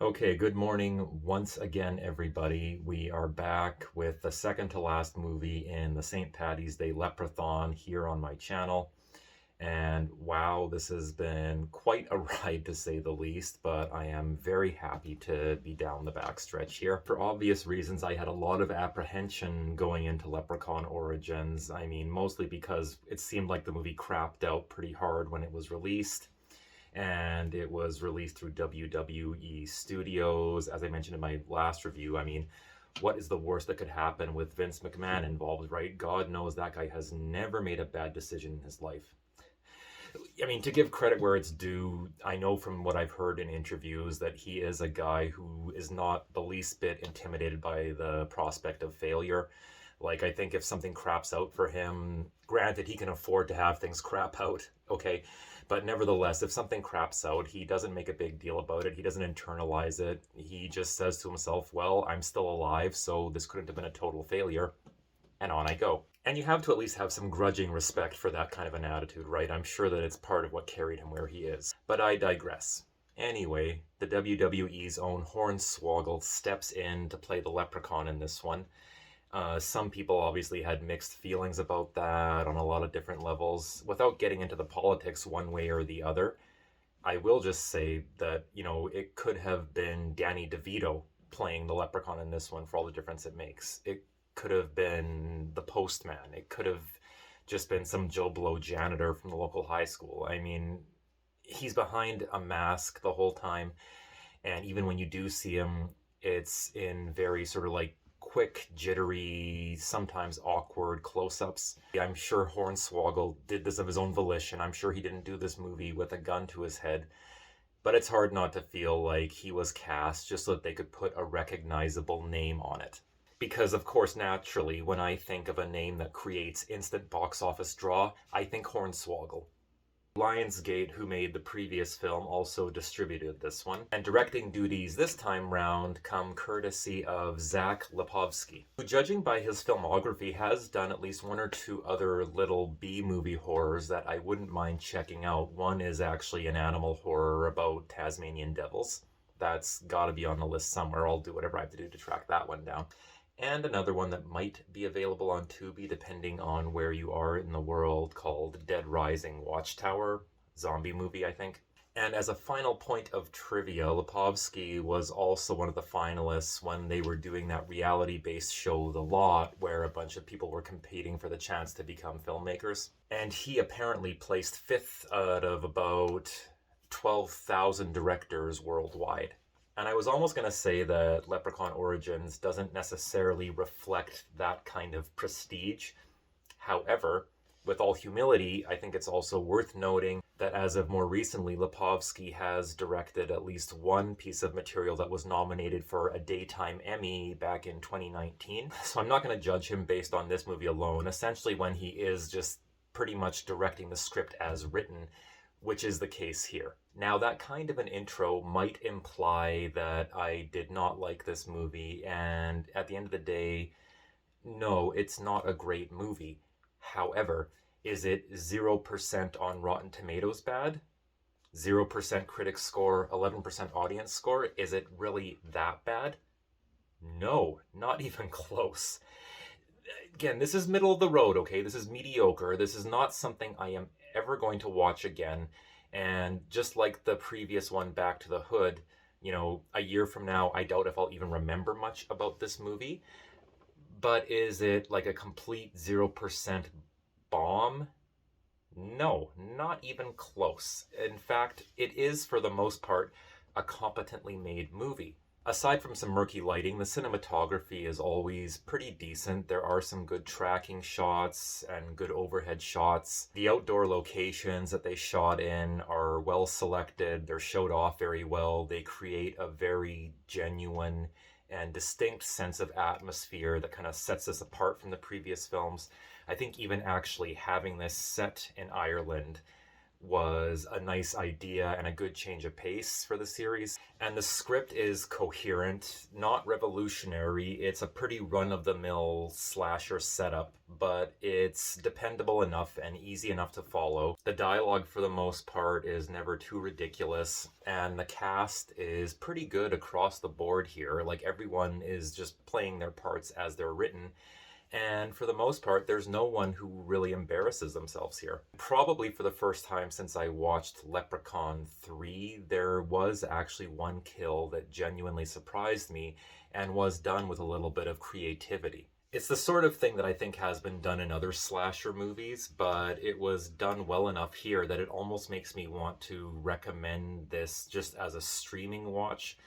Okay, good morning once again, everybody. We are back with the second to last movie in the St. Patty's Day Leprethon here on my channel. And wow, this has been quite a ride to say the least, but I am very happy to be down the backstretch here. For obvious reasons, I had a lot of apprehension going into Leprechaun Origins. I mean, mostly because it seemed like the movie crapped out pretty hard when it was released, and it was released through WWE Studios. As I mentioned in my last review, I mean, what is the worst that could happen with Vince McMahon involved, right? God knows that guy has never made a bad decision in his life. I mean, to give credit where it's due, I know from what I've heard in interviews that he is a guy who is not the least bit intimidated by the prospect of failure. Like, I think if something craps out for him, granted, he can afford to have things crap out, okay? But nevertheless, if something craps out, he doesn't make a big deal about it. He doesn't internalize it. He just says to himself, well, I'm still alive, so this couldn't have been a total failure. And on I go. And you have to at least have some grudging respect for that kind of an attitude, right? I'm sure that it's part of what carried him where he is. But I digress. Anyway, the WWE's own Hornswoggle steps in to play the Leprechaun in this one. Some people obviously had mixed feelings about that on a lot of different levels. Without getting into the politics one way or the other, I will just say that, it could have been Danny DeVito playing the Leprechaun in this one for all the difference it makes. It could have been the postman. It could have just been some Joe Blow janitor from the local high school. I mean, he's behind a mask the whole time, and even when you do see him, it's in very sort of like quick, jittery, sometimes awkward close-ups. I'm sure Hornswoggle did this of his own volition. I'm sure he didn't do this movie with a gun to his head. But it's hard not to feel like he was cast just so that they could put a recognizable name on it. Because, of course, naturally, when I think of a name that creates instant box office draw, I think Hornswoggle. Lionsgate, who made the previous film, also distributed this one. And directing duties this time round come courtesy of Zach Lipovsky, who, judging by his filmography, has done at least one or two other little B-movie horrors that I wouldn't mind checking out. One is actually an animal horror about Tasmanian devils. That's gotta be on the list somewhere. I'll do whatever I have to do to track that one down. And another one that might be available on Tubi depending on where you are in the world, called Dead Rising Watchtower, zombie movie, I think. And as a final point of trivia, Lipovsky was also one of the finalists when they were doing that reality-based show The Lot, where a bunch of people were competing for the chance to become filmmakers. And he apparently placed fifth out of about 12,000 directors worldwide. And I was almost going to say that Leprechaun Origins doesn't necessarily reflect that kind of prestige. However, with all humility, I think it's also worth noting that as of more recently, Lipovsky has directed at least one piece of material that was nominated for a Daytime Emmy back in 2019. So I'm not going to judge him based on this movie alone, essentially when he is just pretty much directing the script as written, which is the case here. Now, that kind of an intro might imply that I did not like this movie, and at the end of the day, no, it's not a great movie. However, is it 0% on Rotten Tomatoes bad? 0% critic score, 11% audience score? Is it really that bad? No, not even close. Again, this is middle of the road, okay? This is mediocre. This is not something I am ever going to watch again. And just like the previous one, Back to the Hood, a year from now, I doubt if I'll even remember much about this movie. But is it like a complete 0% bomb? No, not even close. In fact, it is, for the most part, a competently made movie. Aside from some murky lighting, the cinematography is always pretty decent. There are some good tracking shots and good overhead shots. The outdoor locations that they shot in are well selected. They're showed off very well. They create a very genuine and distinct sense of atmosphere that kind of sets this apart from the previous films. I think even actually having this set in Ireland was a nice idea and a good change of pace for the series. And the script is coherent, not revolutionary. It's a pretty run-of-the-mill slasher setup, but it's dependable enough and easy enough to follow. The dialogue, for the most part, is never too ridiculous, and the cast is pretty good across the board here. Like, everyone is just playing their parts as they're written. And for the most part, there's no one who really embarrasses themselves here. Probably for the first time since I watched Leprechaun 3, there was actually one kill that genuinely surprised me and was done with a little bit of creativity. It's the sort of thing that I think has been done in other slasher movies, but it was done well enough here that it almost makes me want to recommend this just as a streaming watch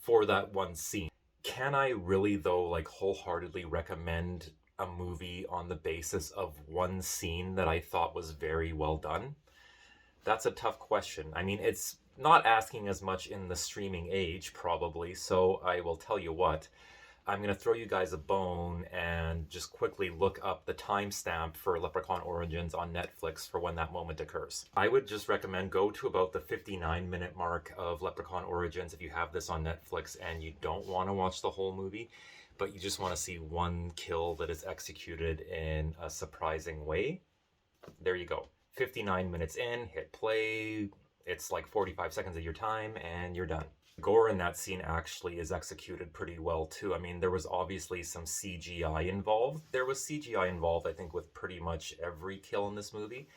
for that one scene. Can I really, though, like, wholeheartedly recommend a movie on the basis of one scene that I thought was very well done? That's a tough question. I mean, it's not asking as much in the streaming age, probably, so I will tell you what. I'm going to throw you guys a bone and just quickly look up the timestamp for Leprechaun Origins on Netflix for when that moment occurs. I would just recommend go to about the 59-minute mark of Leprechaun Origins if you have this on Netflix and you don't want to watch the whole movie, but you just want to see one kill that is executed in a surprising way. There you go. 59 minutes in, hit play. It's like 45 seconds of your time and you're done. Gore in that scene actually is executed pretty well too. I mean, there was obviously some CGI involved. There was CGI involved, I think, with pretty much every kill in this movie.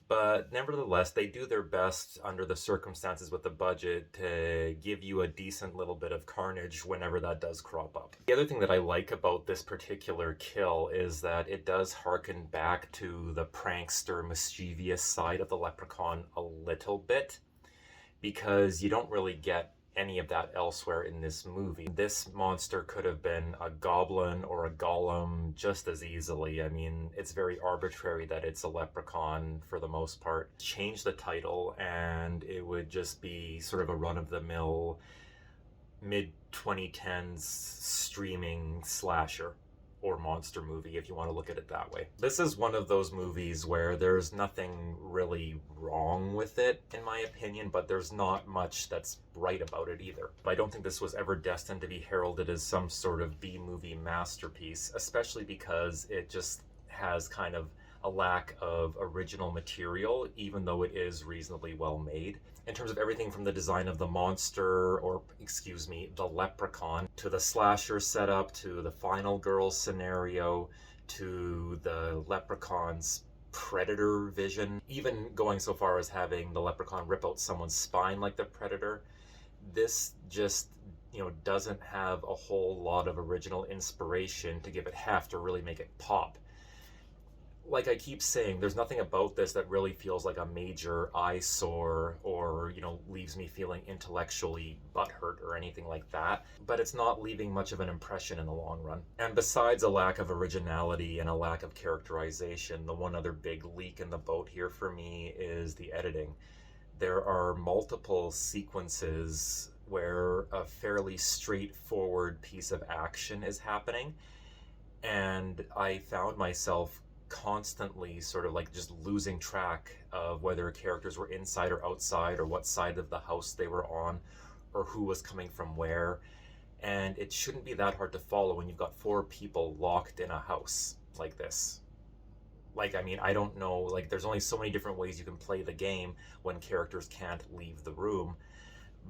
But nevertheless, they do their best under the circumstances with the budget to give you a decent little bit of carnage whenever that does crop up. The other thing that I like about this particular kill is that it does harken back to the prankster, mischievous side of the Leprechaun a little bit, because you don't really get any of that elsewhere in this movie. This monster could have been a goblin or a golem just as easily. I mean, it's very arbitrary that it's a leprechaun for the most part. Change the title and it would just be sort of a run-of-the-mill mid-2010s streaming slasher or monster movie, if you want to look at it that way. This is one of those movies where there's nothing really wrong with it, in my opinion, but there's not much that's right about it either. I don't think this was ever destined to be heralded as some sort of B-movie masterpiece, especially because it just has kind of a lack of original material, even though it is reasonably well made. In terms of everything from the design of the monster, or excuse me, the leprechaun, to the slasher setup, to the final girl scenario, to the leprechaun's predator vision, even going so far as having the leprechaun rip out someone's spine like the predator, this just, doesn't have a whole lot of original inspiration to give it heft or really make it pop. Like I keep saying, there's nothing about this that really feels like a major eyesore or, leaves me feeling intellectually butthurt or anything like that. But it's not leaving much of an impression in the long run. And besides a lack of originality and a lack of characterization, the one other big leak in the boat here for me is the editing. There are multiple sequences where a fairly straightforward piece of action is happening. And I found myself constantly sort of like just losing track of whether characters were inside or outside or what side of the house they were on or who was coming from where. And it shouldn't be that hard to follow when you've got 4 people locked in a house like this. I don't know, there's only so many different ways you can play the game when characters can't leave the room,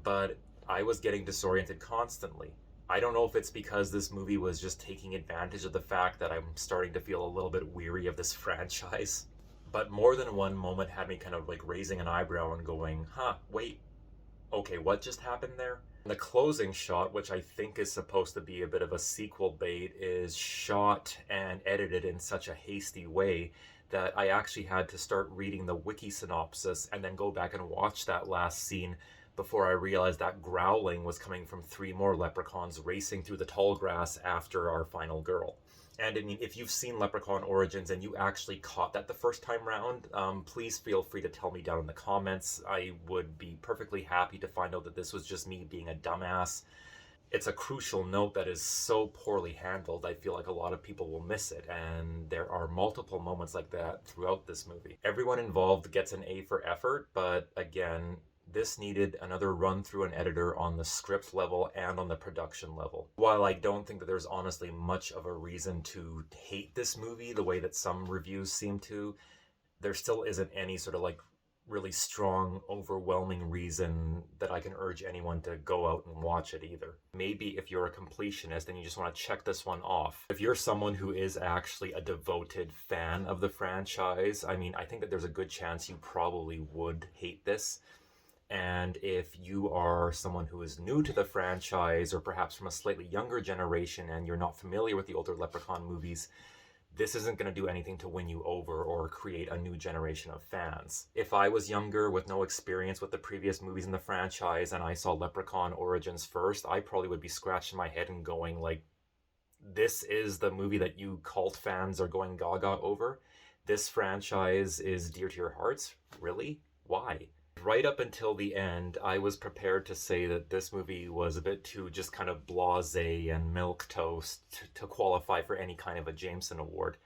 but I was getting disoriented constantly. I don't know if it's because this movie was just taking advantage of the fact that I'm starting to feel a little bit weary of this franchise. But more than one moment had me kind of raising an eyebrow and going, wait, okay, what just happened there? The closing shot, which I think is supposed to be a bit of a sequel bait, is shot and edited in such a hasty way that I actually had to start reading the wiki synopsis and then go back and watch that last scene before I realized that growling was coming from 3 more leprechauns racing through the tall grass after our final girl. And I mean, if you've seen Leprechaun Origins and you actually caught that the first time round, please feel free to tell me down in the comments. I would be perfectly happy to find out that this was just me being a dumbass. It's a crucial note that is so poorly handled, I feel like a lot of people will miss it, and there are multiple moments like that throughout this movie. Everyone involved gets an A for effort, but again, this needed another run through an editor on the script level and on the production level. While I don't think that there's honestly much of a reason to hate this movie the way that some reviews seem to, there still isn't any sort of like really strong, overwhelming reason that I can urge anyone to go out and watch it either. Maybe if you're a completionist and you just want to check this one off. If you're someone who is actually a devoted fan of the franchise, I mean, I think that there's a good chance you probably would hate this. And if you are someone who is new to the franchise, or perhaps from a slightly younger generation and you're not familiar with the older Leprechaun movies, this isn't going to do anything to win you over or create a new generation of fans. If I was younger with no experience with the previous movies in the franchise and I saw Leprechaun Origins first, I probably would be scratching my head and going like, this is the movie that you cult fans are going gaga over? This franchise is dear to your hearts? Really? Why? Right up until the end, I was prepared to say that this movie was a bit too just kind of blasé and milquetoast to qualify for any kind of a Jameson Award.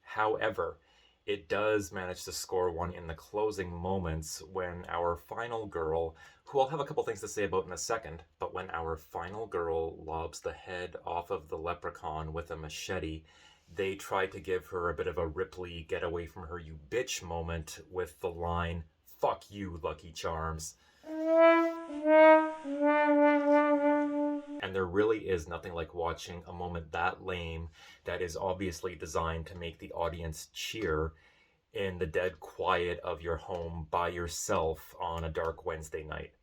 However, it does manage to score one in the closing moments when our final girl, who I'll have a couple things to say about in a second, but when our final girl lobs the head off of the leprechaun with a machete, they try to give her a bit of a Ripley get away from her you bitch moment with the line, "Fuck you, Lucky Charms." And there really is nothing like watching a moment that lame that is obviously designed to make the audience cheer in the dead quiet of your home by yourself on a dark Wednesday night.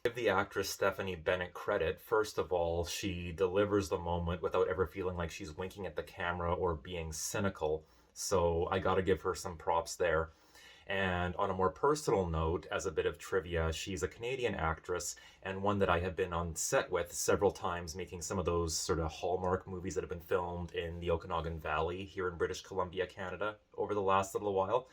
Give the actress Stephanie Bennett credit. First of all, she delivers the moment without ever feeling like she's winking at the camera or being cynical. So I gotta give her some props there. And on a more personal note, as a bit of trivia, she's a Canadian actress and one that I have been on set with several times, making some of those sort of Hallmark movies that have been filmed in the Okanagan Valley here in British Columbia, Canada, over the last little while.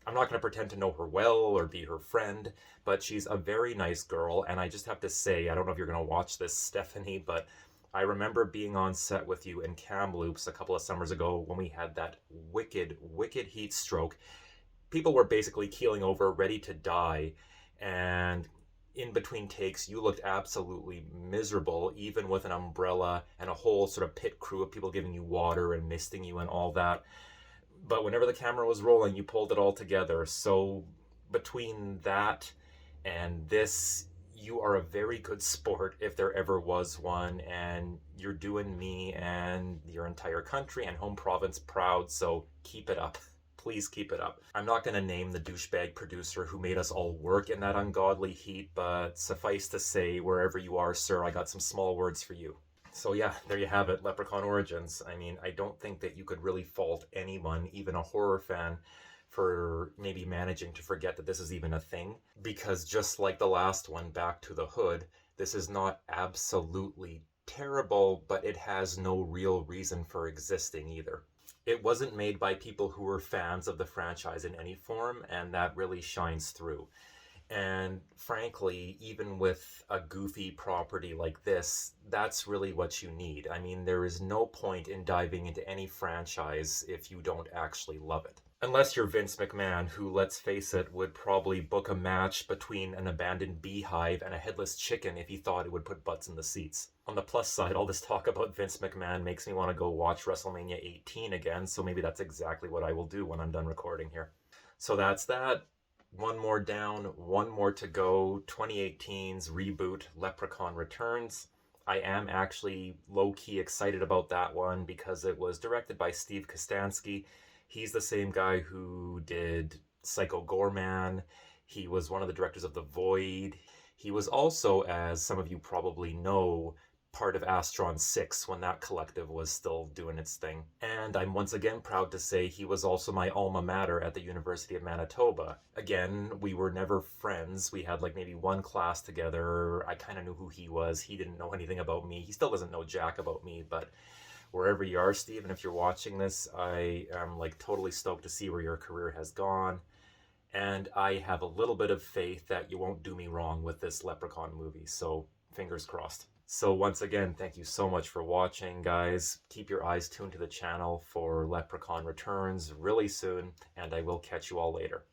I'm not going to pretend to know her well or be her friend, but she's a very nice girl, and I just have to say, I don't know if you're going to watch this, Stephanie, but I remember being on set with you in Kamloops a couple of summers ago when we had that wicked, wicked heat stroke. People were basically keeling over, ready to die, and in between takes, you looked absolutely miserable, even with an umbrella and a whole sort of pit crew of people giving you water and misting you and all that. But whenever the camera was rolling, you pulled it all together. So between that and this, you are a very good sport if there ever was one, and you're doing me and your entire country and home province proud, so keep it up. Please keep it up. I'm not going to name the douchebag producer who made us all work in that ungodly heat, but suffice to say, wherever you are, sir, I got some small words for you. So yeah, there you have it, Leprechaun Origins. I mean, I don't think that you could really fault anyone, even a horror fan, for maybe managing to forget that this is even a thing. Because just like the last one, Back to the Hood, this is not absolutely terrible, but it has no real reason for existing either. It wasn't made by people who were fans of the franchise in any form, and that really shines through. And frankly, even with a goofy property like this, that's really what you need. I mean, there is no point in diving into any franchise if you don't actually love it. Unless you're Vince McMahon, who, let's face it, would probably book a match between an abandoned beehive and a headless chicken if he thought it would put butts in the seats. On the plus side, all this talk about Vince McMahon makes me want to go watch WrestleMania 18 again, so maybe that's exactly what I will do when I'm done recording here. So that's that. One more down, one more to go. 2018's reboot, Leprechaun Returns. I am actually low-key excited about that one because it was directed by Steve Kostanski. He's the same guy who did Psycho Goreman. He was one of the directors of The Void. He was also, as some of you probably know, part of Astron 6 when that collective was still doing its thing. And I'm once again proud to say he was also my alma mater at the University of Manitoba. Again, we were never friends. We had like maybe one class together. I kind of knew who he was. He didn't know anything about me. He still doesn't know jack about me, but wherever you are, Steve, and if you're watching this, I am like totally stoked to see where your career has gone. And I have a little bit of faith that you won't do me wrong with this Leprechaun movie, so fingers crossed. So once again, thank you so much for watching, guys. Keep your eyes tuned to the channel for Leprechaun Returns really soon, and I will catch you all later.